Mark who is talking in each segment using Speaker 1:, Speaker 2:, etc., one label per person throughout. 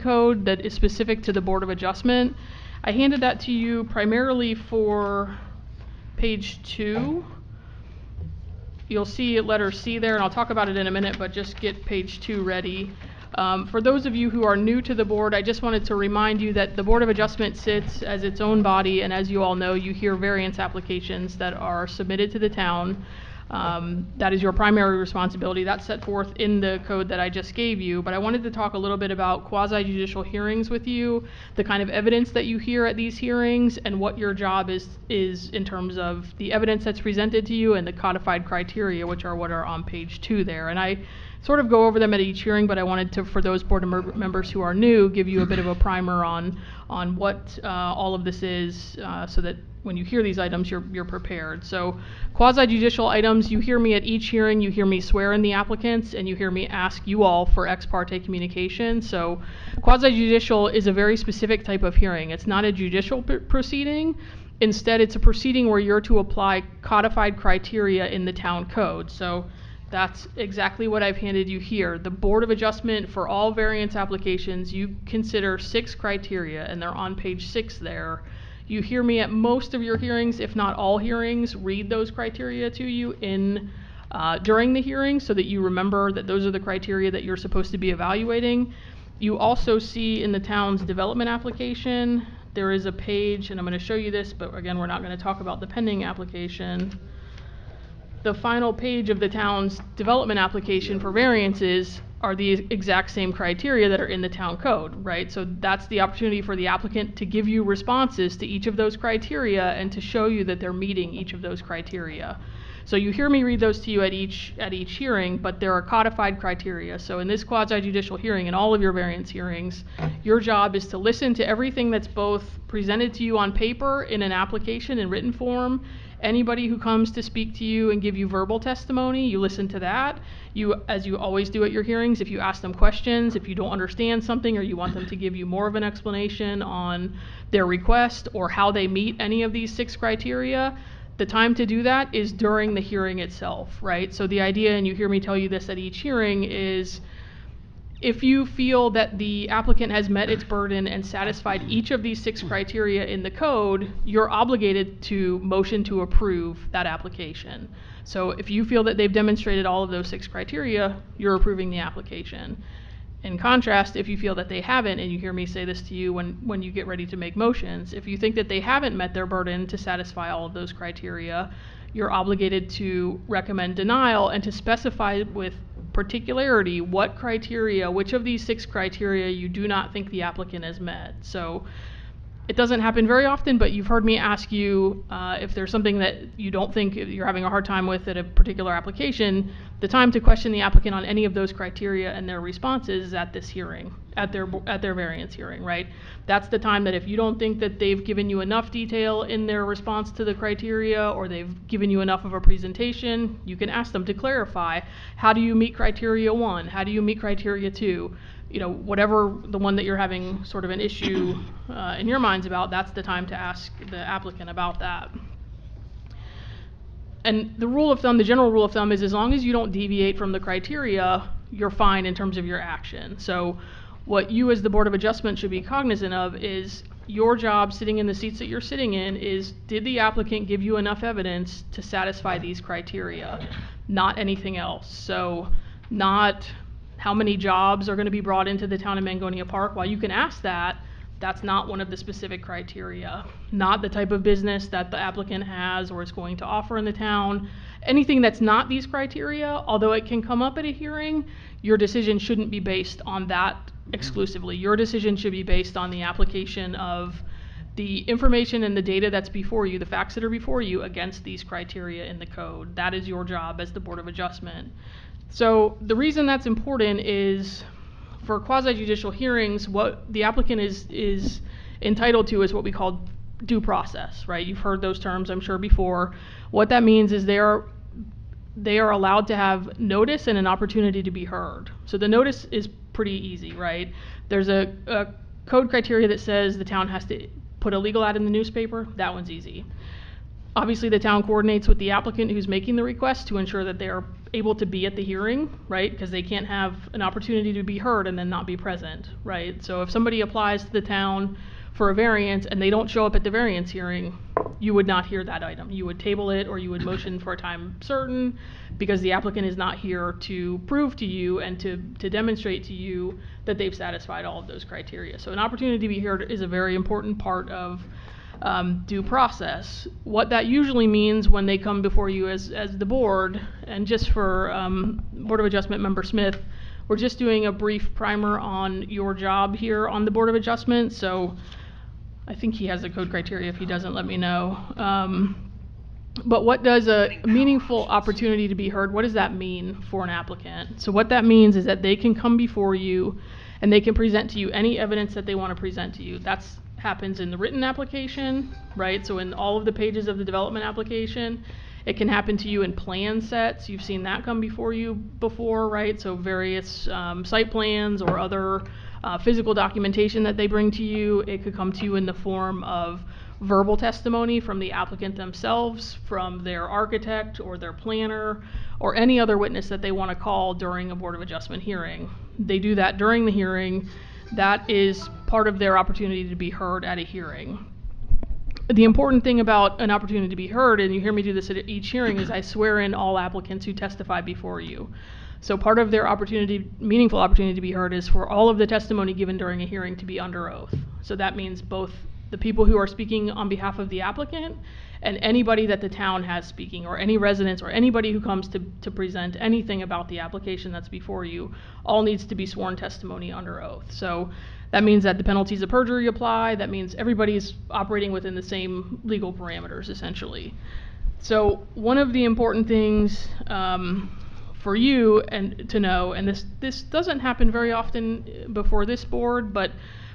Speaker 1: code that is specific to the Board of Adjustment. I handed that to you primarily for page 2. You'll see letter C there, and I'll talk about it in a minute, but just get page 2 ready. For those of you who are new to the board, I just wanted to remind you that the Board of Adjustment sits as its own body, and as you all know, you hear variance applications that are submitted to the town. That is your primary responsibility. That's set forth in the code that I just gave you, but I wanted to talk a little bit about quasi-judicial hearings with you, the kind of evidence that you hear at these hearings, and what your job is in terms of the evidence that's presented to you and the codified criteria, which are what are on page 2 there. And I sort of go over them at each hearing, but I wanted to, for those board members who are new, give you a bit of a primer on what all of this is, so that when you hear these items, you're prepared. So quasi-judicial items, you hear me at each hearing, you hear me swear in the applicants, and you hear me ask you all for ex parte communication. So quasi-judicial is a very specific type of hearing. It's not a judicial proceeding. Instead, it's a proceeding where you're to apply codified criteria in the town code. So that's exactly what I've handed you here. The Board of Adjustment, for all variance applications, you consider 6 criteria, and they're on page 6 there. You hear me at most of your hearings, if not all hearings, read those criteria to you during the hearing so that you remember that those are the criteria that you're supposed to be evaluating. You also see in the town's development application, there is a page, and I'm going to show you this, but again, we're not going to talk about the pending application. The final page of the town's development application for variances are the exact same criteria that are in the town code, right? So that's the opportunity for the applicant to give you responses to each of those criteria and to show you that they're meeting each of those criteria. So you hear me read those to you at each hearing, but there are codified criteria. So in this quasi-judicial hearing and all of your variance hearings, your job is to listen to everything that's both presented to you on paper in an application in written form. Anybody who comes to speak to you and give you verbal testimony, you listen to that. You, as you always do at your hearings, if you ask them questions, if you don't understand something or you want them to give you more of an explanation on their request or how they meet any of these 6 criteria, the time to do that is during the hearing itself, right? So the idea, and you hear me tell you this at each hearing, is if you feel that the applicant has met its burden and satisfied each of these 6 criteria in the code, you're obligated to motion to approve that application. So if you feel that they've demonstrated all of those 6 criteria, you're approving the application. In contrast, if you feel that they haven't, and you hear me say this to you when you get ready to make motions, if you think that they haven't met their burden to satisfy all of those criteria, you're obligated to recommend denial and to specify with particularity what criteria, which of these 6 criteria you do not think the applicant has met. So it doesn't happen very often, but you've heard me ask you if there's something that you don't think you're having a hard time with at a particular application, the time to question the applicant on any of those criteria and their responses is at this hearing, at their variance hearing, right? That's the time that if you don't think that they've given you enough detail in their response to the criteria or they've given you enough of a presentation, you can ask them to clarify, how do you meet criteria 1? How do you meet criteria 2? You know, whatever the one that you're having sort of an issue in your minds about, that's the time to ask the applicant about that. And the rule of thumb, the general rule of thumb is as long as you don't deviate from the criteria, you're fine in terms of your action. So what you as the Board of Adjustment should be cognizant of is your job sitting in the seats that you're sitting in is, did the applicant give you enough evidence to satisfy these criteria? Not anything else. So not how many jobs are going to be brought into the town of Mangonia Park. While you can ask that, that's not one of the specific criteria. Not the type of business that the applicant has or is going to offer in the town. Anything that's not these criteria, although it can come up at a hearing, your decision shouldn't be based on that exclusively. Your decision should be based on the application of the information and the data that's before you, the facts that are before you, against these criteria in the code. That is your job as the Board of Adjustment. So the reason that's important is for quasi-judicial hearings, what the applicant is entitled to is what we call due process, right? You've heard those terms, I'm sure, before. What that means is they are allowed to have notice and an opportunity to be heard. So the notice is pretty easy, right? There's a code criteria that says the town has to put a legal ad in the newspaper. That one's easy. Obviously, the town coordinates with the applicant who's making the request to ensure that they are able to be at the hearing, right? Because they can't have an opportunity to be heard and then not be present, right? So if somebody applies to the town for a variance and they don't show up at the variance hearing, you would not hear that item. You would table it, or you would motion for a time certain, because the applicant is not here to prove to you and to demonstrate to you that they've satisfied all of those criteria. So an opportunity to be heard is a very important part of due process. What that usually means when they come before you as the board, and just for Board of Adjustment member Smith, we're just doing a brief primer on your job here on the Board of Adjustment. So I think he has the code criteria. If he doesn't, let me know. But what does a meaningful opportunity to be heard, what does that mean for an applicant? So what that means is that they can come before you and they can present to you any evidence that they want to present to you. That's happens in the written application, right? So in all of the pages of the development application. It can happen to you in plan sets. You've seen that come before you before, right? So various site plans or other physical documentation that they bring to you. It could come to you in the form of verbal testimony from the applicant themselves, from their architect or their planner, or any other witness that they want to call during a Board of Adjustment hearing. They do that during the hearing. That is part of their opportunity to be heard at a hearing. The important thing about an opportunity to be heard, and you hear me do this at each hearing, is I swear in all applicants who testify before you. So part of their opportunity, meaningful opportunity to be heard, is for all of the testimony given during a hearing to be under oath. So that means both the people who are speaking on behalf of the applicant and anybody that the town has speaking, or any residents or anybody who comes to present anything about the application that's before you, all needs to be sworn testimony under oath. So that means that the penalties of perjury apply. That means everybody's operating within the same legal parameters, essentially. So one of the important things for you and to know, and this doesn't happen very often before this board, but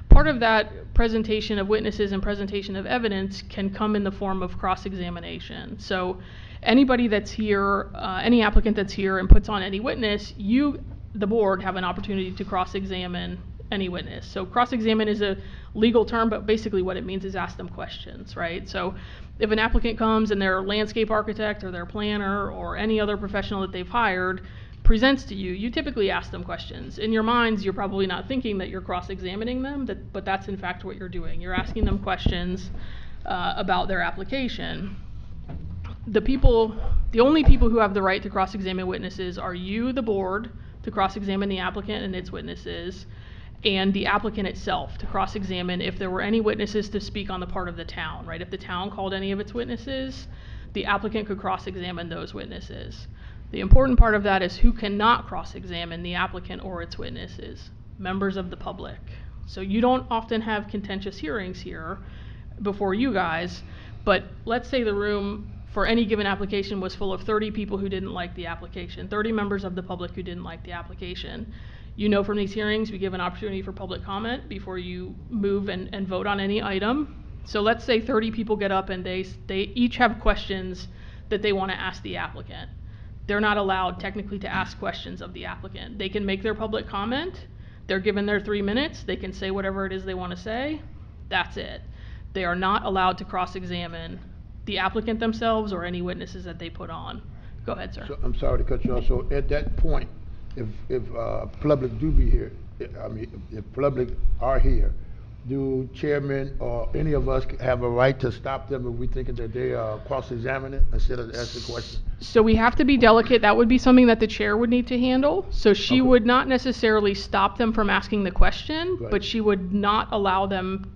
Speaker 1: part of that presentation of witnesses and presentation of evidence can come in the form of cross-examination. So anybody that's here, any applicant that's here and puts on any witness, you, the board, have an opportunity to cross-examine any witness. So cross-examine is a legal term, but basically what it means is ask them questions, right? So if an applicant comes and their landscape architect or their planner or any other professional that they've hired presents to you, you typically ask them questions. In your minds, you're probably not thinking that you're cross-examining them, but that's in fact what you're doing. You're asking them questions about their application. The only people who have the right to cross-examine witnesses are you, the board, to cross-examine the applicant and its witnesses, and the applicant itself to cross-examine if there were any witnesses to speak on the part of the town, right? If the town called any of its witnesses, the applicant could cross-examine those witnesses. The important part of that is who cannot cross-examine the applicant or its witnesses: members of the public. So you don't often have contentious hearings here before you guys, but let's say the room for any given application was full of 30 people who didn't like the application, 30 members of the public who didn't like the application. You know, from these hearings, we give an opportunity for public comment before you move and vote on any item. So let's say 30 people get up and they each have questions that they want to ask the applicant. They're not allowed technically to ask questions of the applicant. They can make their public comment. They're given their 3 minutes. They can say whatever it is they want to say. That's it. They are not allowed to cross-examine the applicant themselves or any witnesses that they put on. Go ahead, sir.
Speaker 2: So, I'm sorry to cut you off. So at that point, if public do be here, if public are here, do chairman or any of us have a right to stop them if we thinking that they are cross-examining instead of asking questions?
Speaker 1: So we have to be delicate. That would be something that the chair would need to handle. So she would not necessarily stop them from asking the question,
Speaker 2: Right.
Speaker 1: but she would not allow them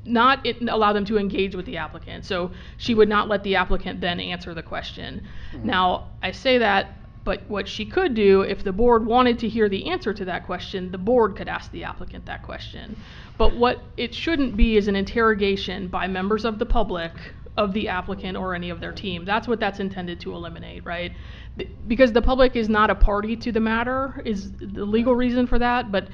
Speaker 1: to engage with the applicant. So she would not let the applicant then answer the question.
Speaker 2: Mm-hmm.
Speaker 1: Now, I say that, but what she could do, if the board wanted to hear the answer to that question, the board could ask the applicant that question. But what it shouldn't be is an interrogation by members of the public of the applicant or any of their team. That's what that's intended to eliminate, right? Because the public is not a party to the matter, is the legal reason for that, but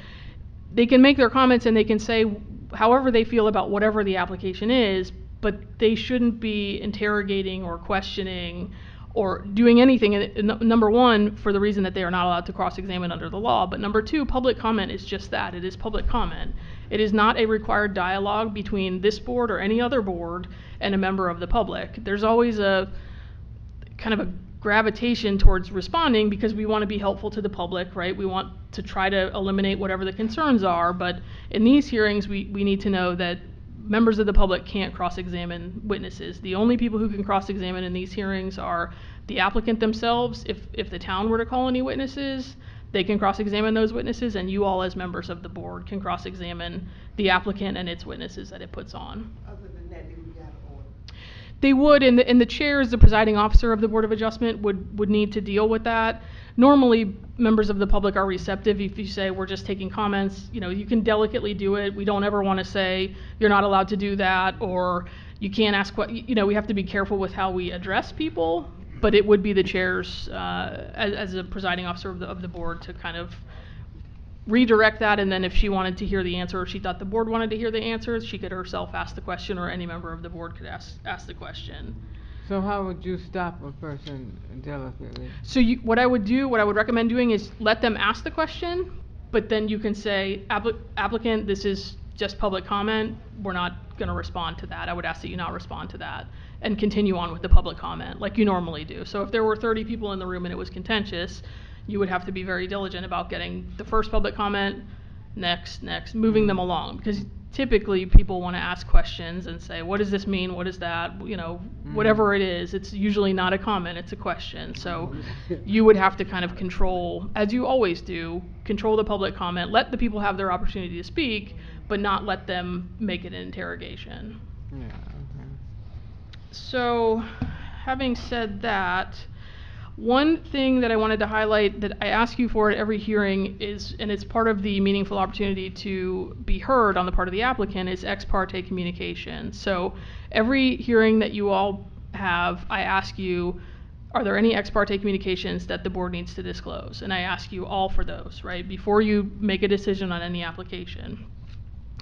Speaker 1: they can make their comments and they can say however they feel about whatever the application is, but they shouldn't be interrogating or questioning or doing anything, number one, for the reason that they are not allowed to cross-examine under the law, but number two, public comment is just that. It is public comment. It is not a required dialogue between this board or any other board and a member of the public. There's always a kind of a gravitation towards responding because we want to be helpful to the public, right? We want to try to eliminate whatever the concerns are, but in these hearings, we need to know that members of the public can't cross-examine witnesses. The only people who can cross-examine in these hearings are the applicant themselves. If the town were to call any witnesses, they can cross-examine those witnesses, and you all as members of the board can cross-examine the applicant and its witnesses that it puts on.
Speaker 3: Other than that, they would be out of order.
Speaker 1: They would, and the chair, as the presiding officer of the Board of Adjustment, would need to deal with that. Normally, members of the public are receptive. If you say, we're just taking comments, you can delicately do it. We don't ever want to say, you're not allowed to do that, or you can't ask what, we have to be careful with how we address people, but it would be the chair's, as a presiding officer of the board, to kind of redirect that, and then if she wanted to hear the answer, or she thought the board wanted to hear the answers, she could herself ask the question, or any member of the board could ask the question.
Speaker 4: So how would you stop a person delicately?
Speaker 1: So what I would recommend doing is let them ask the question, but then you can say, applicant, this is just public comment, we're not going to respond to that. I would ask that you not respond to that, and continue on with the public comment like you normally do. So if there were 30 people in the room and it was contentious, you would have to be very diligent about getting the first public comment, next, moving them along, because typically people want to ask questions and say, what does this mean, what is that, whatever it is. It's usually not a comment, it's a question. So you would have to kind of control, as you always do, control the public comment, let the people have their opportunity to speak, but not let them make it an interrogation.
Speaker 4: Yeah, okay.
Speaker 1: So, having said that, one thing that I wanted to highlight that I ask you for at every hearing is, and it's part of the meaningful opportunity to be heard on the part of the applicant, is ex parte communication. So every hearing that you all have, I ask you, are there any ex parte communications that the board needs to disclose? And I ask you all for those, right, before you make a decision on any application.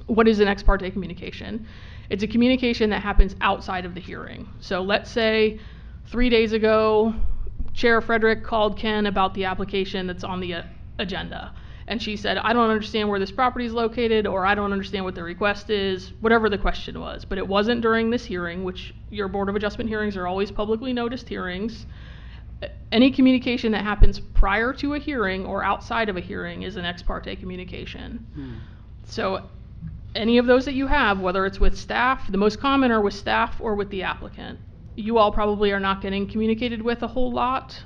Speaker 1: What is an ex parte communication? It's a communication that happens outside of the hearing. So let's say 3 days ago, Chair Frederick called Ken about the application that's on the agenda. And she said, I don't understand where this property is located, or I don't understand what the request is, whatever the question was. But it wasn't during this hearing, which your Board of Adjustment hearings are always publicly noticed hearings. Any communication that happens prior to a hearing or outside of a hearing is an ex parte communication. So any of those that you have, whether it's with staff, the most common are with staff or with the applicant. You all probably are not getting communicated with a whole lot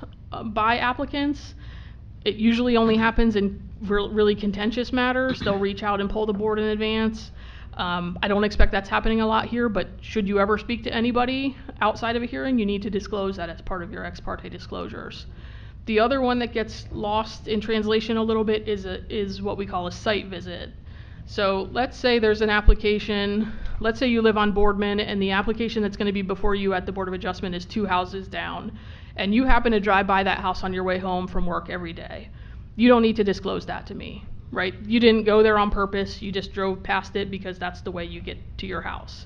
Speaker 1: by applicants. It usually only happens in really contentious matters. They'll reach out and pull the board in advance. I don't expect that's happening a lot here, but should you ever speak to anybody outside of a hearing, you need to disclose that as part of your ex parte disclosures. The other one that gets lost in translation a little bit is what we call a site visit. So let's say there's an application, let's say you live on Boardman and the application that's going to be before you at the Board of Adjustment is 2 houses down, and you happen to drive by that house on your way home from work every day. You don't need to disclose that to me, right? You didn't go there on purpose, you just drove past it because that's the way you get to your house.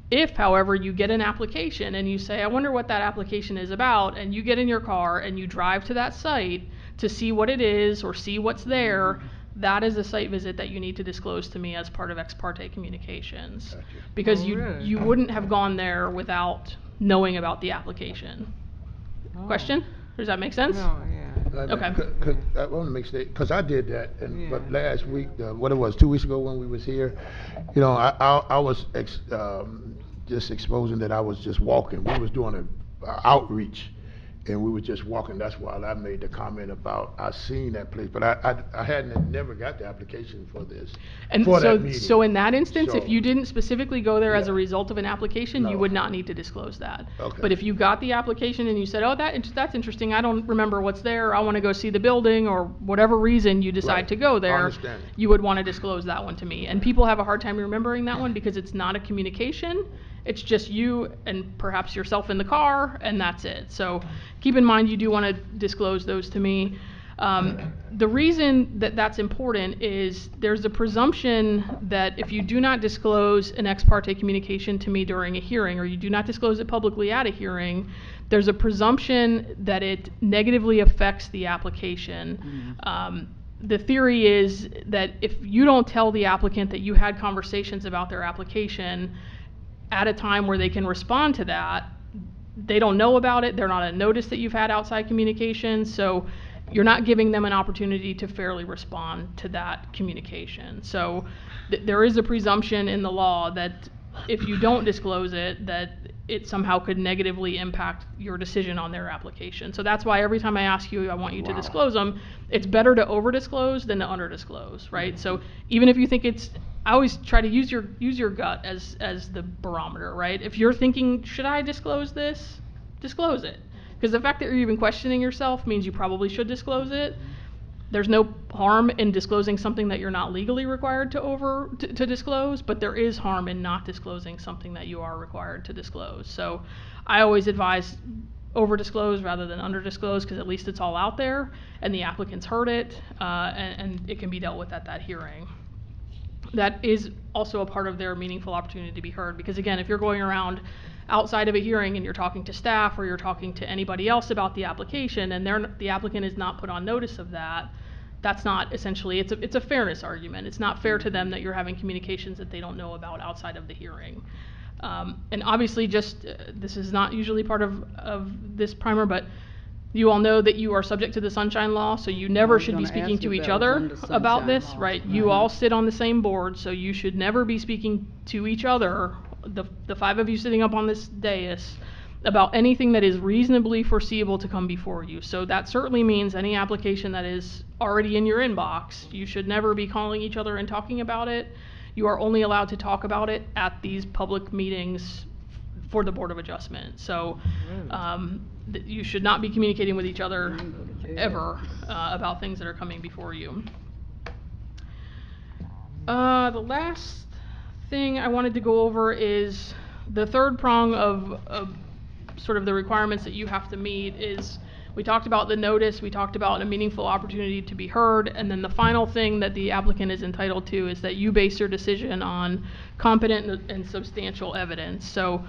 Speaker 1: If, however, you get an application and you say, I wonder what that application is about, and you get in your car and you drive to that site to see what it is or see what's there, that is a site visit that you need to disclose to me as part of ex parte communications.
Speaker 2: Gotcha.
Speaker 1: Because
Speaker 4: really?
Speaker 1: you wouldn't have gone there without knowing about the application.
Speaker 4: Oh.
Speaker 1: Question? Does that make sense?
Speaker 4: No, yeah.
Speaker 1: Okay.
Speaker 2: I want to make sure, because I did that, and
Speaker 4: Yeah.
Speaker 2: but last week, what it was, 2 weeks ago when we was here, I was just exposing that I was just walking. We was doing a outreach, and we were just walking. That's why I made the comment about I seen that place, but I never got the application for this.
Speaker 1: And
Speaker 2: for
Speaker 1: so,
Speaker 2: that meeting.
Speaker 1: so in that instance,
Speaker 2: So-
Speaker 1: if you didn't specifically go there as a
Speaker 2: Yeah.
Speaker 1: result of an application, you
Speaker 2: No.
Speaker 1: would not need to disclose that.
Speaker 2: Okay.
Speaker 1: But if you got the application and you said, oh, that's interesting, I don't remember what's there, I want to go see the building, or whatever reason you decide
Speaker 2: Right.
Speaker 1: to go
Speaker 2: I
Speaker 1: there,
Speaker 2: understand.
Speaker 1: you would want to disclose that one to me. And people have a hard time remembering that one because it's not a communication. It's just you and perhaps yourself in the car, and that's it. So keep in mind you do want to disclose those to me. The reason that that's important is there's a presumption that if you do not disclose an ex parte communication to me during a hearing, or you do not disclose it publicly at a hearing, there's a presumption that it negatively affects the application. the theory is that if you don't tell the applicant that you had conversations about their application at a time where they can respond to that, they don't know about it, they're not on notice that you've had outside communication, so you're not giving them an opportunity to fairly respond to that communication. So there is a presumption in the law that if you don't disclose it, that it somehow could negatively impact your decision on their application. So that's why every time I ask you, I want you to disclose them, it's better to over-disclose than to under-disclose, right? So even if you think I always try to use your gut as the barometer, right? If you're thinking, should I disclose this? Disclose it. Because the fact that you're even questioning yourself means you probably should disclose it. There's no harm in disclosing something that you're not legally required to disclose, but there is harm in not disclosing something that you are required to disclose. So I always advise over-disclose rather than under-disclose, because at least it's all out there and the applicant's heard it, and it can be dealt with at that hearing. That is also a part of their meaningful opportunity to be heard, because again, if you're going around outside of a hearing and you're talking to staff or you're talking to anybody else about the application and the applicant is not put on notice of that, that's not essentially, it's a fairness argument. It's not fair to them that you're having communications that they don't know about outside of the hearing. And obviously this is not usually part of this primer, but you all know that you are subject to the Sunshine Law, so you never should be speaking to each other about this, right? You all sit on the same board, so you should never be speaking to each other, the five of you sitting up on this dais, about anything that is reasonably foreseeable to come before you. So that certainly means any application that is already in your inbox, you should never be calling each other and talking about it. You are only allowed to talk about it at these public meetings for the Board of Adjustment. So you should not be communicating with each other ever about things that are coming before you. The last thing I wanted to go over is the third prong of sort of the requirements that you have to meet is, we talked about the notice, we talked about a meaningful opportunity to be heard, and then the final thing that the applicant is entitled to is that you base your decision on competent and substantial evidence. So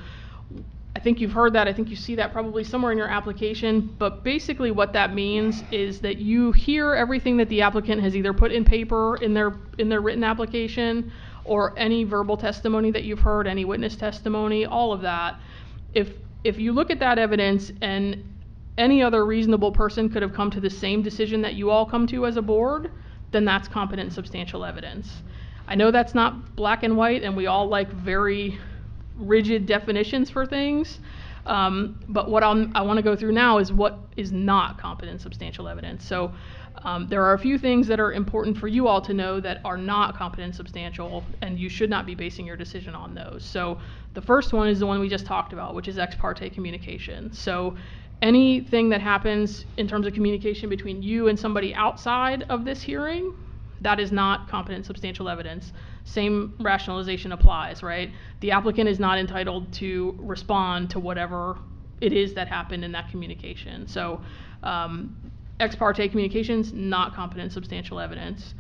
Speaker 1: I think you've heard that, I think you see that probably somewhere in your application, but basically what that means is that you hear everything that the applicant has either put in paper in their written application, or any verbal testimony that you've heard, any witness testimony, all of that. If you look at that evidence and any other reasonable person could have come to the same decision that you all come to as a board, then that's competent and substantial evidence. I know that's not black and white, and we all like very rigid definitions for things, but what I want to go through now is what is not competent and substantial evidence. So there are a few things that are important for you all to know that are not competent and substantial, and you should not be basing your decision on those. So the first one is the one we just talked about, which is ex parte communication. So anything that happens in terms of communication between you and somebody outside of this hearing, that is not competent and substantial evidence. Same rationalization applies, right? The applicant is not entitled to respond to whatever it is that happened in that communication. So ex parte communications, not competent and substantial evidence.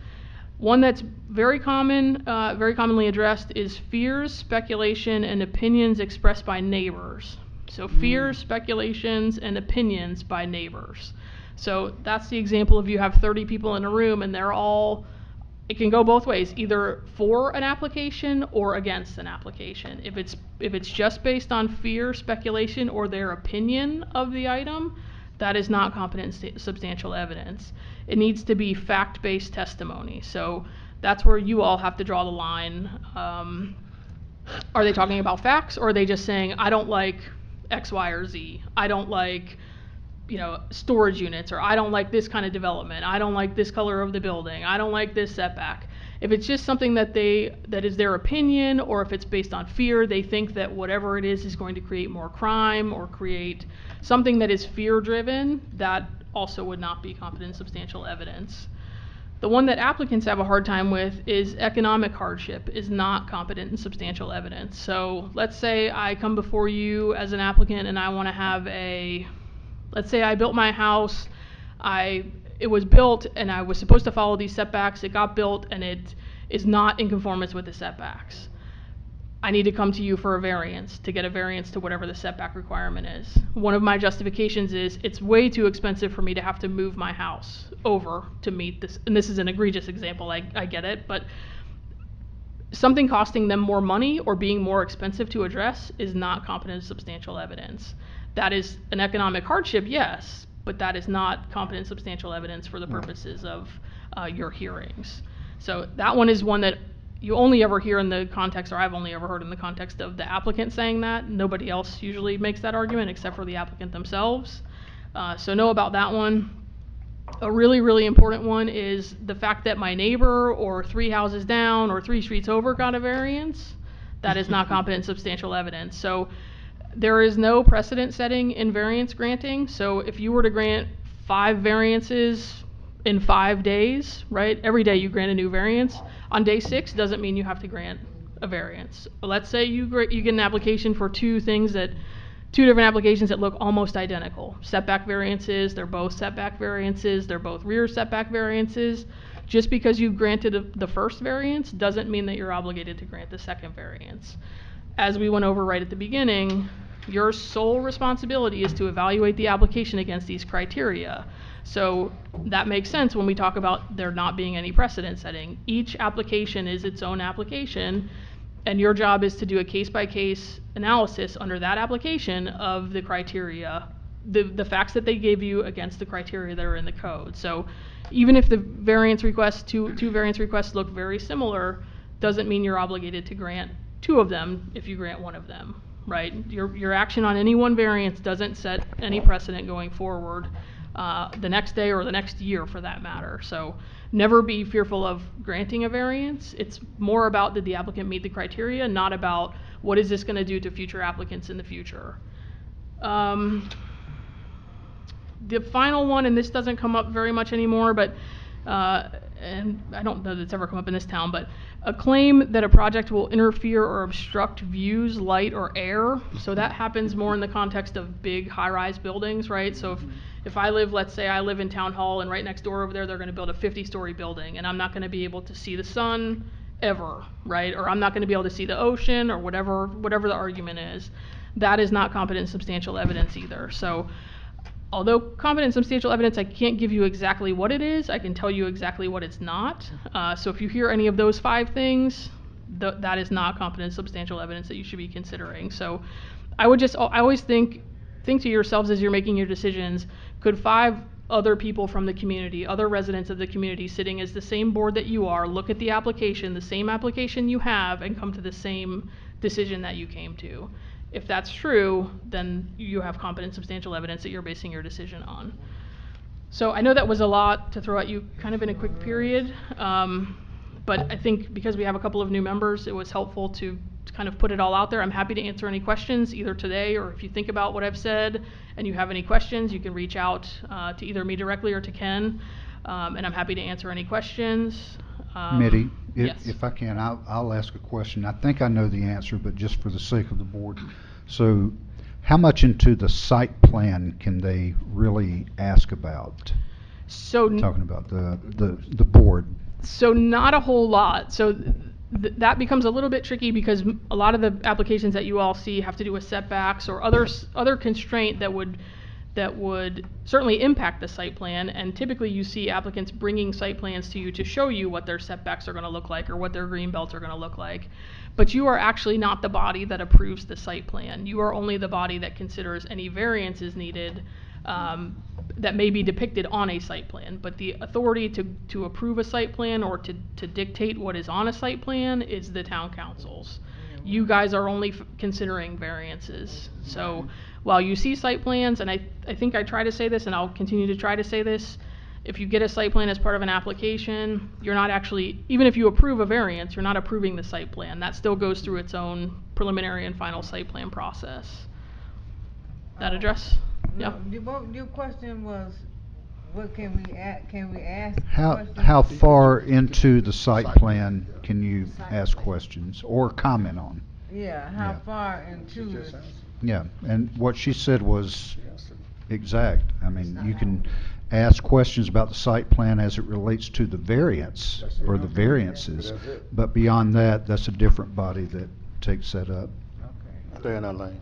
Speaker 1: One that's very commonly addressed is fears, speculation, and opinions expressed by neighbors. So fears, speculations, and opinions by neighbors. So that's the example of you have 30 people in a room and they're all, it can go both ways, either for an application or against an application. If it's just based on fear, speculation, or their opinion of the item, that is not competent and substantial evidence. It needs to be fact-based testimony. So that's where you all have to draw the line. Are they talking about facts, or are they just saying, I don't like X, Y, or Z? I don't like, storage units, or I don't like this kind of development. I don't like this color of the building. I don't like this setback. If it's just something that is their opinion, or if it's based on fear, they think that whatever it is going to create more crime or create something that is fear-driven, that also would not be competent and substantial evidence. The one that applicants have a hard time with is economic hardship is not competent and substantial evidence. So let's say I come before you as an applicant and I want to have let's say I built my house, it was built and I was supposed to follow these setbacks, it got built and it is not in conformance with the setbacks. I need to come to you for a variance to get a variance to whatever the setback requirement is. One of my justifications is it's way too expensive for me to have to move my house over to meet this, and this is an egregious example, I get it, but something costing them more money or being more expensive to address is not competent and substantial evidence. That is an economic hardship, yes, but that is not competent and substantial evidence for the purposes of your hearings. So that one is one that you only ever hear in the context, or I've only ever heard in the context of the applicant saying that. Nobody else usually makes that argument except for the applicant themselves. So know about that one. A really, really important one is the fact that my neighbor or 3 houses down or 3 streets over got a variance. That is not competent and substantial evidence. So there is no precedent setting in variance granting. So if you were to grant 5 variances in 5 days, right? Every day you grant a new variance. On day 6 doesn't mean you have to grant a variance. Let's say you get an application for 2 different applications that look almost identical. Setback variances, they're both setback variances, they're both rear setback variances. Just because you granted the first variance doesn't mean that you're obligated to grant the second variance. As we went over right at the beginning, your sole responsibility is to evaluate the application against these criteria. So that makes sense when we talk about there not being any precedent setting. Each application is its own application, and your job is to do a case-by-case analysis under that application of the criteria, the facts that they gave you against the criteria that are in the code. So even if the variance requests, two variance requests look very similar, doesn't mean you're obligated to grant 2 of them if you grant 1 of them, right? Your action on any one variance doesn't set any precedent going forward the next day or the next year for that matter. So never be fearful of granting a variance. It's more about did the applicant meet the criteria, not about what is this going to do to future applicants in the future. The final one, and this doesn't come up very much anymore, but and I don't know that it's ever come up in this town, but a claim that a project will interfere or obstruct views, light, or air. So that happens more in the context of big high-rise buildings, right? So if I live, let's say I live in Town Hall, and right next door over there they're going to build a 50-story building, and I'm not going to be able to see the sun ever, right? Or I'm not going to be able to see the ocean, or whatever the argument is. That is not competent and substantial evidence either. So although competent and substantial evidence, I can't give you exactly what it is, I can tell you exactly what it's not. So if you hear any of those 5 things, that is not competent and substantial evidence that you should be considering. So I always think to yourselves as you're making your decisions, could 5 other people from the community, other residents of the community sitting as the same board that you are, look at the application, the same application you have, and come to the same decision that you came to? If that's true, then you have competent substantial evidence that you're basing your decision on. So I know that was a lot to throw at you kind of in a quick period, but I think because we have a couple of new members, it was helpful to kind of put it all out there. I'm happy to answer any questions either today, or if you think about what I've said and you have any questions, you can reach out to either me directly or to Ken, and I'm happy to answer any questions.
Speaker 5: Mitty,
Speaker 1: yes.
Speaker 5: if I can, I'll ask a question. I think I know the answer, but just for the sake of the board. So how much into the site plan can they really ask about?
Speaker 1: So
Speaker 5: Talking about the board.
Speaker 1: So not a whole lot. So that becomes a little bit tricky because a lot of the applications that you all see have to do with setbacks or other constraint that would certainly impact the site plan, and typically you see applicants bringing site plans to you to show you what their setbacks are going to look like or what their green belts are going to look like. But you are actually not the body that approves the site plan. You are only the body that considers any variances needed that may be depicted on a site plan. But the authority to approve a site plan or to dictate what is on a site plan is the town council's. You guys are only considering variances. So while you see site plans, and I think I try to say this and I'll continue to try to say this, if you get a site plan as part of an application, you're not actually, even if you approve a variance, you're not approving the site plan. That still goes through its own preliminary and final site plan process. That address? Yeah.
Speaker 4: Your question was, what can we ask
Speaker 5: How
Speaker 4: questions?
Speaker 5: far into the site plan can you ask questions or comment on?
Speaker 4: Yeah, how
Speaker 5: Yeah.
Speaker 4: far into it?
Speaker 5: Yeah, and what she said was exact. I mean, you can ask questions about the site plan as it relates to the variance or the variances, but beyond that, that's a different body that takes that up.
Speaker 4: Okay.
Speaker 2: Stay in our lane.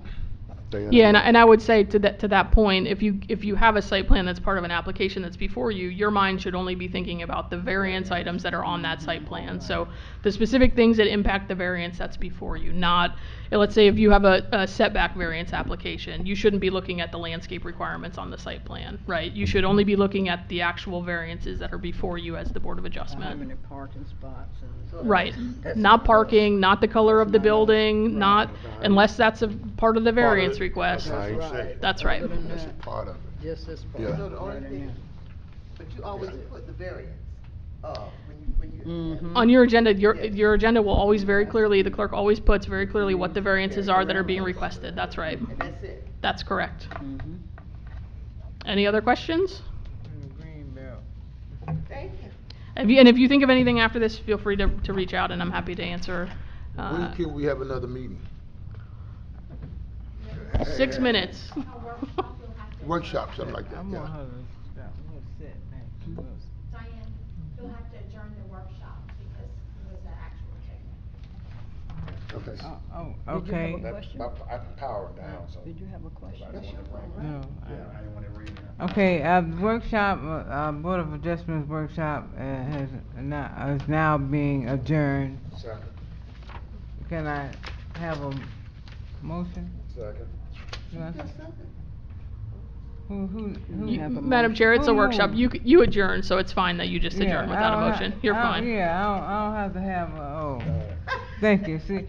Speaker 2: Stay in
Speaker 1: Yeah,
Speaker 2: our
Speaker 1: and,
Speaker 2: lane.
Speaker 1: and I would say to that point, if you have a site plan that's part of an application that's before you, your mind should only be thinking about the variance items that are on that site plan. So the specific things that impact the variance that's before you, not, let's say if you have a setback variance application, you shouldn't be looking at the landscape requirements on the site plan, right? You should only be looking at the actual variances that are before you as the Board of
Speaker 6: How
Speaker 1: Adjustment.
Speaker 6: many parking spots and.
Speaker 1: Right, not parking, not the color of the
Speaker 6: That's not-
Speaker 1: building,
Speaker 6: right.
Speaker 1: not, unless that's a part of the
Speaker 2: Part of
Speaker 1: variance
Speaker 2: it.
Speaker 1: request.
Speaker 2: That's how you
Speaker 6: That's
Speaker 2: say
Speaker 6: right.
Speaker 2: it.
Speaker 1: That's right.
Speaker 6: Other than
Speaker 2: That's a
Speaker 6: that,
Speaker 2: part of it.
Speaker 6: just this part.
Speaker 2: Yeah.
Speaker 3: So the only
Speaker 6: right in
Speaker 3: thing,
Speaker 6: there.
Speaker 3: but you always put the variance, when you.
Speaker 6: Mhm.
Speaker 1: On your agenda,
Speaker 3: Yes.
Speaker 1: your agenda will always very clearly, the clerk always puts very clearly what the variances are that are being requested. That's right.
Speaker 3: And that's it.
Speaker 1: That's correct.
Speaker 6: Mhm.
Speaker 1: Any other questions?
Speaker 4: Green belt.
Speaker 3: Thank you.
Speaker 1: And if you think of anything after this, feel free to reach out and I'm happy to answer.
Speaker 2: When can we have another meeting?
Speaker 1: 6 minutes.
Speaker 2: Workshop, something like that,
Speaker 4: I'm
Speaker 2: yeah.
Speaker 4: on her, stop, we'll sit back. We'll-
Speaker 7: Diane, you'll have to adjourn the workshop because it was an actual technical.
Speaker 2: Okay.
Speaker 4: Oh,
Speaker 6: Did you have
Speaker 4: okay.
Speaker 6: a question?
Speaker 8: I powered down, so.
Speaker 6: Did you have a question?
Speaker 8: I didn't want to
Speaker 4: No.
Speaker 8: I didn't want to read it.
Speaker 4: Okay, workshop, Board of Adjustments workshop, is now being adjourned.
Speaker 8: Second.
Speaker 4: Can I have a motion?
Speaker 8: Second.
Speaker 4: Do I-
Speaker 3: Just something.
Speaker 4: Who?
Speaker 1: You-
Speaker 6: have a
Speaker 1: Madam Chair, it's a
Speaker 4: Who
Speaker 1: workshop.
Speaker 4: moved?
Speaker 1: You adjourn, so it's fine that you just
Speaker 4: Yeah,
Speaker 1: adjourn without a
Speaker 4: I don't
Speaker 1: motion.
Speaker 4: ha-
Speaker 1: You're
Speaker 4: I don't-
Speaker 1: fine.
Speaker 4: Yeah, I don't have to have thank you. See,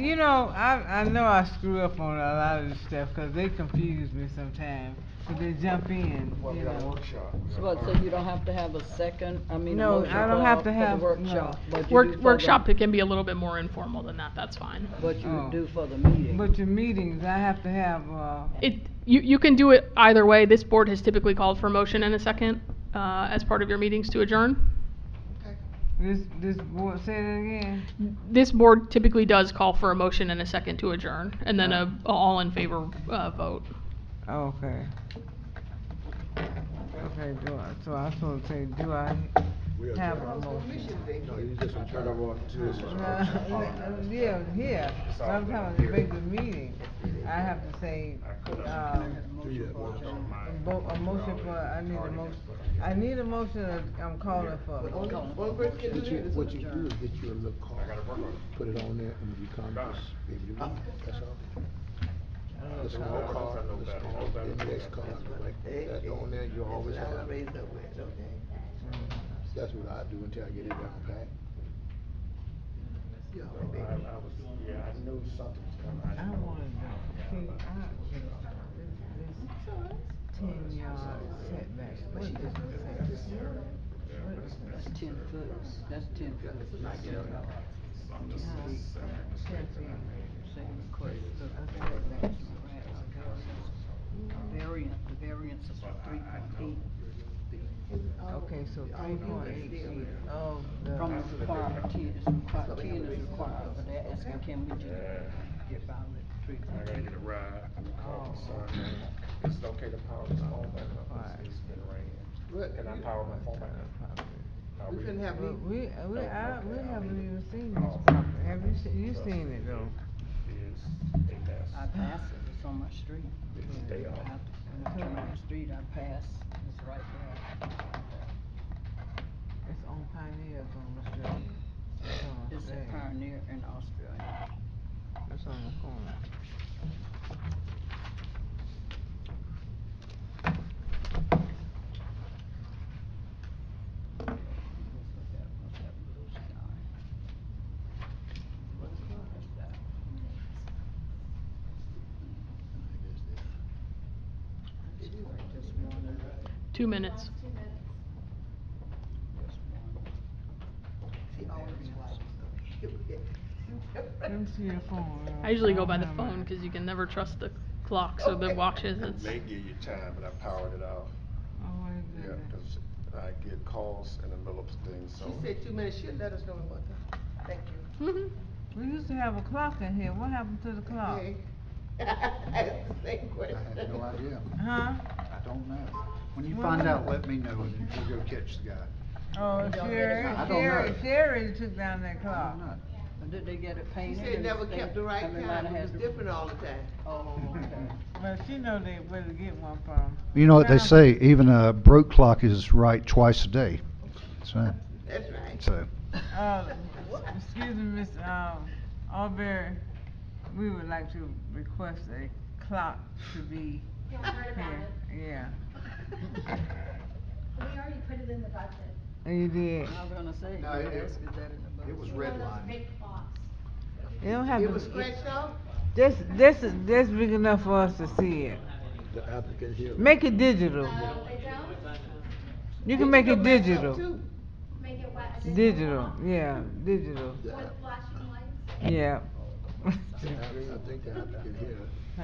Speaker 4: you know, I know I screw up on a lot of this stuff, 'cause they confuse me sometimes, 'cause they jump in,
Speaker 8: Well, we
Speaker 4: you
Speaker 8: got a
Speaker 4: know.
Speaker 8: workshop.
Speaker 6: So what, so you don't have to have a second, I mean, a
Speaker 4: No,
Speaker 6: motion
Speaker 4: I don't have to
Speaker 6: for
Speaker 4: have-
Speaker 6: the workshop,
Speaker 4: no.
Speaker 6: but you do for the.
Speaker 1: Workshop, it can be a little bit more informal than that, that's fine.
Speaker 6: But you
Speaker 4: Oh.
Speaker 6: do for the meeting.
Speaker 4: But your meetings, I have to have,
Speaker 1: You can do it either way. This board has typically called for motion and a second, as part of your meetings to adjourn.
Speaker 4: this board, say it again?
Speaker 1: This board typically does call for a motion and a second to adjourn, and then a all in favor, vote.
Speaker 4: Okay. Okay, so I was supposed to say, do I have a motion?
Speaker 2: No, you just turn over to this.
Speaker 4: Yeah, here, but I'm talking to make the meeting, I have to say, a motion for, I need a motion, I'm calling for.
Speaker 3: One person can do this.
Speaker 2: What you do is get you a little card, put it on there, and when you come, just maybe you leave, that's all. A small card, a small index card, like that on there, you always
Speaker 3: That's what I
Speaker 2: have.
Speaker 3: was raised up with, okay?
Speaker 2: That's what I do until I get it down pat.
Speaker 3: You
Speaker 8: So
Speaker 3: already been-
Speaker 8: I knew something was coming.
Speaker 4: I wanna know, see, this 10-yard setback, what is the setback?
Speaker 6: That's 10 foot, that's 10 foot.
Speaker 4: 10 feet.
Speaker 6: Same question, the variance is 3.8 feet.
Speaker 4: Okay, so 3.8 feet of the.
Speaker 6: From the requirement, 10 is required, 10 is required, but they're asking, can we just get by with
Speaker 8: I gotta
Speaker 6: 3.8?
Speaker 8: get a ride. I'm calling
Speaker 4: Oh.
Speaker 8: son, man. Is it okay to power this phone back up? It's been raining. Can I power my phone back up? Are
Speaker 3: We couldn't have
Speaker 4: Well,
Speaker 3: you.
Speaker 4: we haven't even seen this
Speaker 8: Oh.
Speaker 4: property, have you seen it though?
Speaker 8: Is a mess.
Speaker 6: I pass it, it's on my street.
Speaker 8: Day off.
Speaker 6: I have to- When I turn on the street, I pass, it's right there.
Speaker 4: It's on Pioneers on the street. It's on the
Speaker 6: It's a
Speaker 4: street.
Speaker 6: Pioneer in Australia.
Speaker 4: It's on the corner.
Speaker 6: What's that blue sky? What's that? Just one,
Speaker 1: 2 minutes.
Speaker 6: just one.
Speaker 3: See, all this white.
Speaker 4: Let me see your phone.
Speaker 1: I usually go
Speaker 4: don't
Speaker 1: by the
Speaker 4: have
Speaker 1: phone
Speaker 4: mine.
Speaker 1: because you can never trust the clocks or the watches. It's,
Speaker 8: They give you time, but I powered it off.
Speaker 4: Oh, wait a
Speaker 8: Yeah,
Speaker 4: minute.
Speaker 8: 'cause I get calls in the middle of things, so.
Speaker 3: She said 2 minutes, she'll let us know in what time. Thank you.
Speaker 1: Mhm.
Speaker 4: We used to have a clock in here, what happened to the clock?
Speaker 3: Okay. It's the same
Speaker 5: I
Speaker 3: question.
Speaker 5: have no idea.
Speaker 4: Huh?
Speaker 5: I don't know. When you
Speaker 4: Well,
Speaker 5: find out, let me know and we'll go catch the guy.
Speaker 4: Oh,
Speaker 6: don't
Speaker 4: Sherry,
Speaker 6: get it.
Speaker 5: I don't know.
Speaker 4: Sherry took down that
Speaker 5: I
Speaker 4: clock.
Speaker 5: don't know.
Speaker 6: Or did they get it
Speaker 3: She
Speaker 6: painted?
Speaker 3: said
Speaker 6: and
Speaker 3: never
Speaker 6: they-
Speaker 3: kept the right
Speaker 6: and they
Speaker 3: kind,
Speaker 6: might have
Speaker 3: it was
Speaker 6: had to-
Speaker 3: different all the time.
Speaker 6: Oh, okay.
Speaker 4: But she know they where to get one from.
Speaker 5: You know what they
Speaker 4: Now-
Speaker 5: say, even a broke clock is right twice a day. So,
Speaker 3: That's right.
Speaker 5: so,
Speaker 4: Excuse me, Miss Albury, we would like to request a clock to be
Speaker 7: Yeah, I heard about
Speaker 4: here.
Speaker 7: it.
Speaker 4: Yeah.
Speaker 7: We already put it in the budget.
Speaker 4: Oh, you did.
Speaker 6: I was gonna say,
Speaker 5: No,
Speaker 6: you
Speaker 5: it-
Speaker 6: asked, is that in the budget?
Speaker 5: it was
Speaker 7: You know those
Speaker 5: redlined.
Speaker 7: big clocks.
Speaker 4: You don't have
Speaker 3: It
Speaker 4: to.
Speaker 3: was scratched off?
Speaker 4: This big enough for us to see it.
Speaker 2: The applicant here.
Speaker 4: Make it digital.
Speaker 7: No, they don't.
Speaker 4: You can make it digital.
Speaker 7: Make it what? a
Speaker 4: Digital,
Speaker 7: clock?
Speaker 4: yeah, digital.
Speaker 7: With flashing lights?
Speaker 4: Yeah.
Speaker 2: I think the applicant here,
Speaker 4: Huh.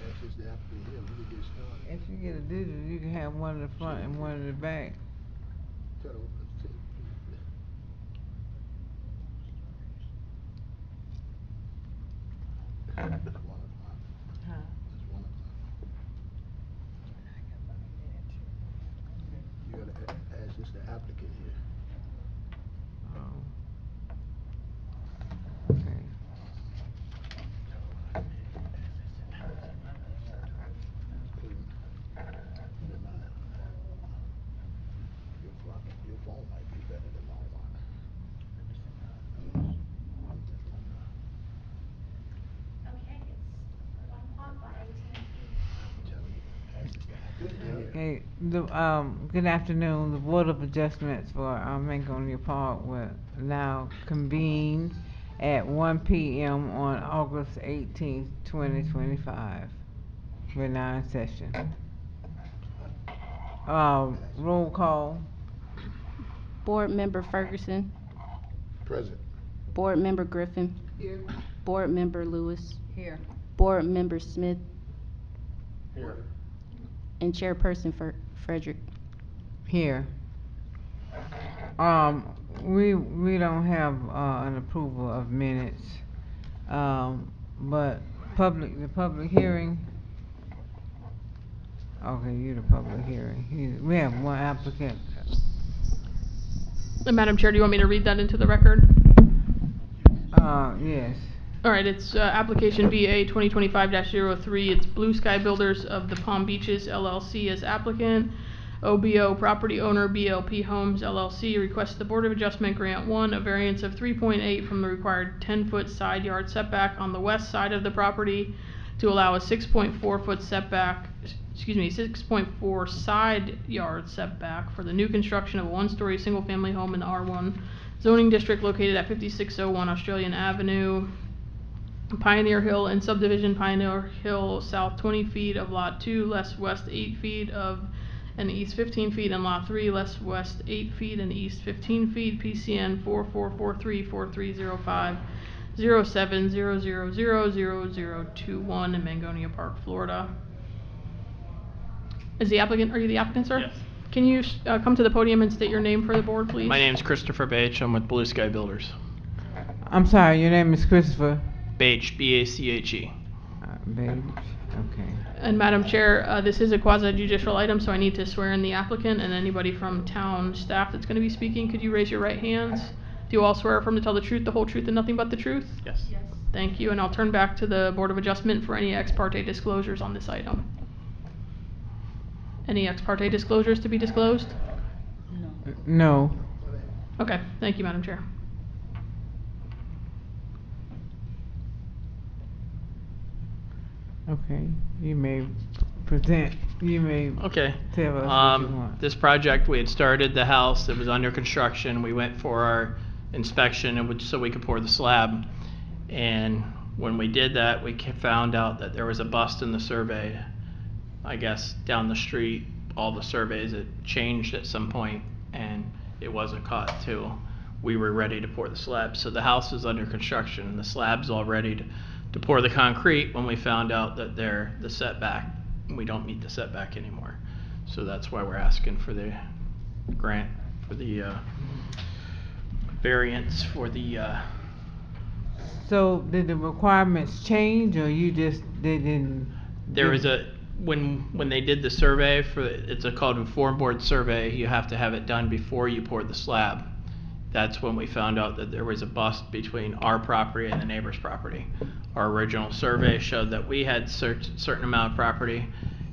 Speaker 2: if it's the applicant here, we can get started.
Speaker 4: If you get a digital, you can have one in the front and one in the back.
Speaker 2: Tell them, It's 1 o'clock.
Speaker 4: Huh.
Speaker 2: It's 1 o'clock. You gotta ask this the applicant here.
Speaker 4: Oh. Okay.
Speaker 2: Your phone might be better than my one.
Speaker 7: Okay, it's 1 o'clock by AT&T.
Speaker 4: Okay, good afternoon. The Board of Adjustments for Mangonia Park will now convene at 1 p.m. on August 18th, 2025. We're now in session. Roll call.
Speaker 9: Board Member Ferguson,
Speaker 2: Present.
Speaker 9: Board Member Griffin,
Speaker 3: Here.
Speaker 9: Board Member Lewis,
Speaker 6: Here.
Speaker 9: Board Member Smith,
Speaker 8: Here.
Speaker 9: and Chairperson Frederick.
Speaker 4: Here. We don't have an approval of minutes, but the public hearing. Okay, you the public hearing. We have one applicant.
Speaker 1: Madam Chair, do you want me to read that into the record?
Speaker 4: Yes.
Speaker 1: All right, it's application BA 2025-03. It's Blue Sky Builders of the Palm Beaches LLC as applicant. OBO property owner BLP Homes LLC requests the Board of Adjustment grant one, a variance of 3.8 from the required 10-foot side yard setback on the west side of the property to allow a 6.4-foot setback, 6.4 side yard setback for the new construction of a one-story single-family home in the R1 zoning district located at 5601 Australian Avenue, Pioneer Hill, and subdivision Pioneer Hill south 20 feet of lot 2, less west 8 feet of and east 15 feet, and lot 3, less west 8 feet and east 15 feet, PCN 44434305 0700000021 in Mangonia Park, Florida. Are you the applicant, sir?
Speaker 10: Yes.
Speaker 1: Can you come to the podium and state your name for the board, please?
Speaker 10: My name's Christopher Bache. I'm with Blue Sky Builders.
Speaker 4: I'm sorry, your name is Christopher
Speaker 10: Bache, B-A-C-H-E.
Speaker 4: Babe. Okay.
Speaker 1: And Madam Chair, this is a quasi-judicial item, so I need to swear in the applicant and anybody from town staff that's going to be speaking. Could you raise your right hands? Do you all swear affirm to tell the truth, the whole truth, and nothing but the truth?
Speaker 10: Yes.
Speaker 7: Yes.
Speaker 1: Thank you, and I'll turn back to the Board of Adjustment for any ex parte disclosures on this item. Any ex parte disclosures to be disclosed?
Speaker 4: No.
Speaker 1: Okay, thank you, Madam Chair.
Speaker 4: Okay. You may present. You may
Speaker 10: Okay.
Speaker 4: tell us what you want.
Speaker 10: This project, we had started the house. It was under construction. We went for our inspection so we could pour the slab. And when we did that, we found out that there was a bust in the survey. I guess down the street, all the surveys had changed at some point, and it wasn't caught till we were ready to pour the slab. So the house is under construction, and the slab's all ready to pour the concrete when we found out that the setback, we don't meet the setback anymore. So that's why we're asking for the grant, for the variance for the
Speaker 4: So did the requirements change, or you just they didn't?
Speaker 10: there was when they did the survey it's called a form board survey. You have to have it done before you pour the slab, that's when we found out that there was a bust between our property and the neighbor's property. Our original survey showed that we had certain amount of property,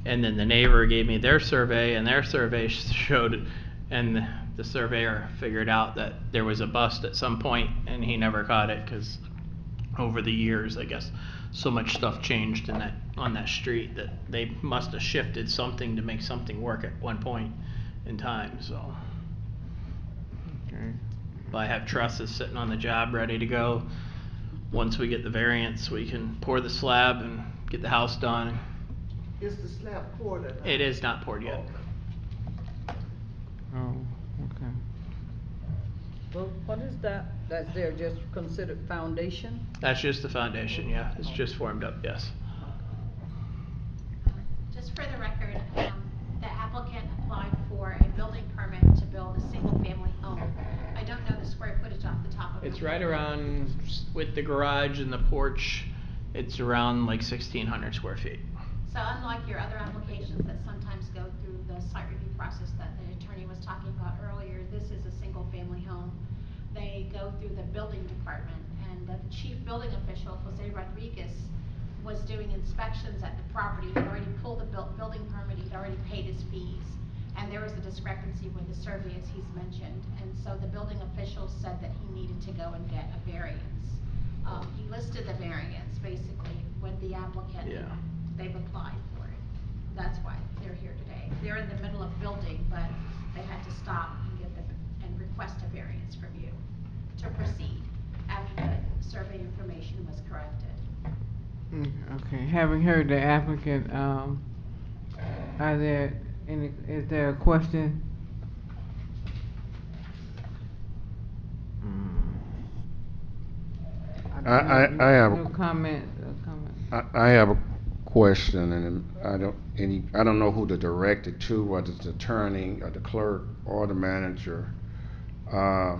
Speaker 10: and then the neighbor gave me their survey, and their survey showed, and the surveyor figured out that there was a bust at some point, and he never caught it, because over the years, I guess, so much stuff changed in on that street that they must have shifted something to make something work at one point in time, so.
Speaker 4: Okay.
Speaker 10: But I have trusses sitting on the job ready to go. Once we get the variance, we can pour the slab and get the house done.
Speaker 3: Is the slab poured or not?
Speaker 10: It is not poured yet.
Speaker 4: Oh, okay.
Speaker 6: Well, what is that? That's there just considered foundation?
Speaker 10: That's just the foundation, yeah. It's just formed up, yes.
Speaker 7: Just for the record, the applicant applied for a building permit to build a single-family home. I don't know the square footage off the top of my head.
Speaker 10: It's right around, with the garage and the porch, it's around like 1,600 square feet.
Speaker 7: So unlike your other applications that sometimes go through the site review process that the attorney was talking about earlier, this is a single-family home. They go through the building department, and the chief building official, Jose Rodriguez, was doing inspections at the property. He'd already pulled the building permit, he'd already paid his fees, and there was a discrepancy with the survey, as he's mentioned, and so the building official said that he needed to go and get a variance. He listed the variance, basically, with the applicant.
Speaker 10: Yeah.
Speaker 7: They've applied for it. That's why they're here today. They're in the middle of building, but they had to stop and get and request a variance from you to proceed after the survey information was corrected.
Speaker 4: Okay, having heard the applicant, is there a question?
Speaker 8: I have
Speaker 4: No
Speaker 8: a
Speaker 4: comment,
Speaker 8: I have a question, and I don't know who to direct it to, whether it's the attorney or the clerk or the manager. I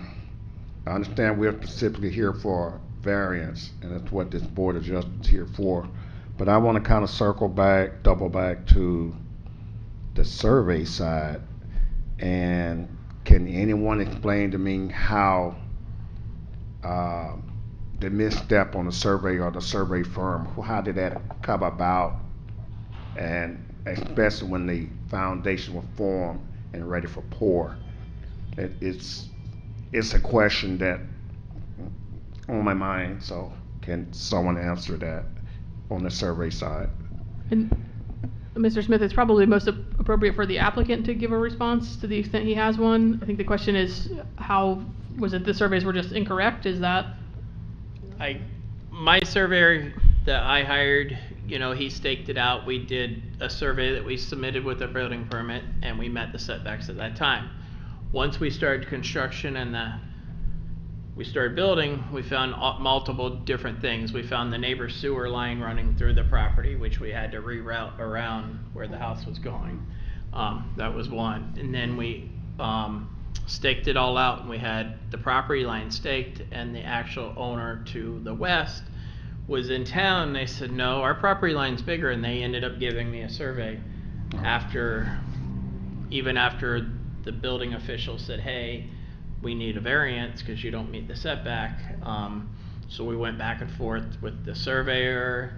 Speaker 8: understand we're specifically here for variance, and that's what this board of adjustment is here for. But I want to kind of double back to the survey side, and can anyone explain to me how the misstep on the survey or the survey firm, how did that come about? And especially when the foundation was formed and ready for pour. It's a question that on my mind, so can someone answer that on the survey side?
Speaker 1: And Mr. Smith, it's probably most appropriate for the applicant to give a response to the extent he has one. I think the question is, how was it the surveys were just incorrect? Is that?
Speaker 10: My surveyor that I hired, he staked it out. We did a survey that we submitted with a building permit, and we met the setbacks at that time. Once we started construction and we started building, we found multiple different things. We found the neighbor's sewer line running through the property, which we had to reroute around where the house was going. That was one. And then we staked it all out, and we had the property line staked, and the actual owner to the west was in town. They said, no, our property line's bigger, and they ended up giving me a survey even after the building official said, hey, we need a variance because you don't meet the setback. So we went back and forth with the surveyor,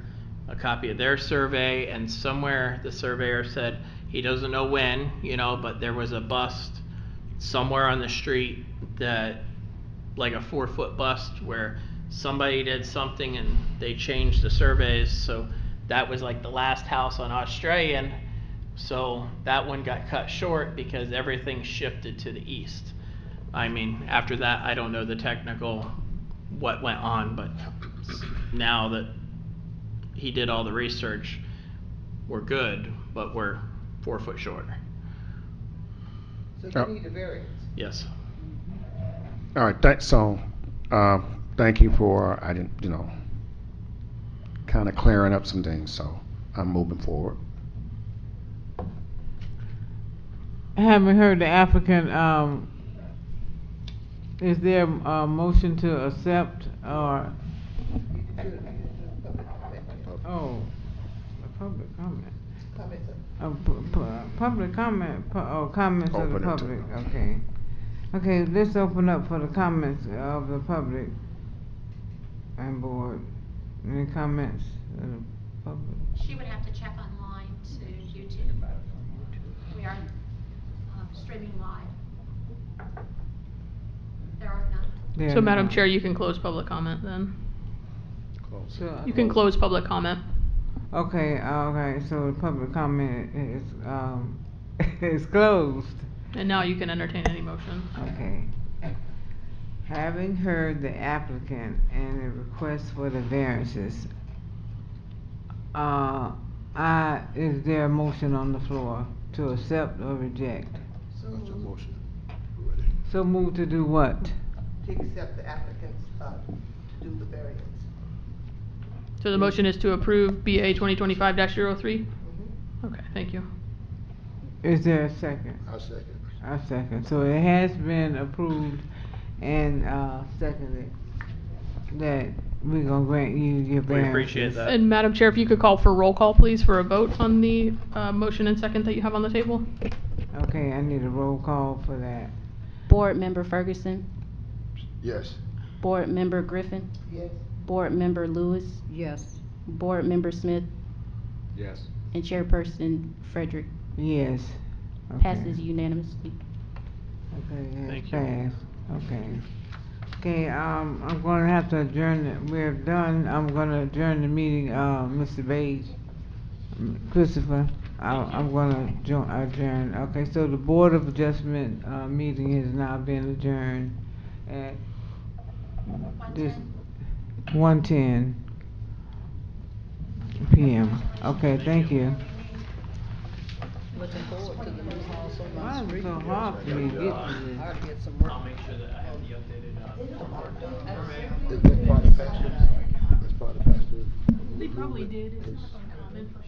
Speaker 10: a copy of their survey, and somewhere the surveyor said he doesn't know when, but there was a bust somewhere on the street, that like a 4-foot bust where somebody did something and they changed the surveys. So that was like the last house on Australian. So that one got cut short because everything shifted to the east. I mean, after that, I don't know the technical what went on, but now that he did all the research, we're good, but we're 4 foot short.
Speaker 3: So you need a variance?
Speaker 10: Yes.
Speaker 8: All right, thank you for, kind of clearing up some things, so I'm moving forward.
Speaker 4: having heard the applicant, is there a motion to accept or? Oh, a public comment. Public comment, comments of the
Speaker 8: Open it to-
Speaker 4: public, okay. Okay, let's open up for the comments of the public and board. Any comments of the public?
Speaker 7: She would have to check online to YouTube. We are streaming live. There are none.
Speaker 4: There
Speaker 1: So, Madam
Speaker 4: none.
Speaker 1: Chair, you can close public comment then.
Speaker 4: So-
Speaker 1: You can close public comment.
Speaker 4: Okay, so the public comment is, is closed.
Speaker 1: And now you can entertain any motion.
Speaker 4: Okay. Having heard the applicant and the request for the variances, is there a motion on the floor to accept or reject?
Speaker 2: That's your motion.
Speaker 4: So move to do what?
Speaker 3: To accept the applicants, to do the variance.
Speaker 1: So the motion is to approve BA 2025-03?
Speaker 3: Mm-hmm.
Speaker 1: Okay, thank you.
Speaker 4: Is there a second?
Speaker 2: I second.
Speaker 4: A second. So it has been approved and, seconded that we're gonna grant you your
Speaker 10: We
Speaker 4: variances.
Speaker 10: appreciate that.
Speaker 1: And Madam Chair, if you could call for roll call, please, for a vote on the motion and second that you have on the table.
Speaker 4: Okay, I need a roll call for that.
Speaker 9: Board Member Ferguson,
Speaker 2: Yes.
Speaker 9: Board Member Griffin,
Speaker 3: Yes.
Speaker 9: Board Member Lewis,
Speaker 6: Yes.
Speaker 9: Board Member Smith,
Speaker 8: Yes.
Speaker 9: and Chairperson Frederick.
Speaker 4: Yes. Okay.
Speaker 9: Passes unanimously.
Speaker 4: Okay, that's
Speaker 10: Thank you.
Speaker 4: passed. Okay. Okay, I'm gonna have to adjourn it. We're done. I'm gonna adjourn the meeting, Mr. Page, Christopher. I'm gonna adjourn. Okay, so the Board of Adjustment, meeting has now been adjourned at this 1:10 p.m. Okay, thank you.
Speaker 6: Looking forward to the new house on
Speaker 4: Why
Speaker 6: my
Speaker 4: is it
Speaker 6: street.
Speaker 4: so hard for me to get to
Speaker 6: I
Speaker 4: this?
Speaker 6: gotta get some work.
Speaker 10: I'll make sure that I have the updated,
Speaker 2: Is that part of pastor? That's part of pastor.
Speaker 1: They probably did. It's not uncommon for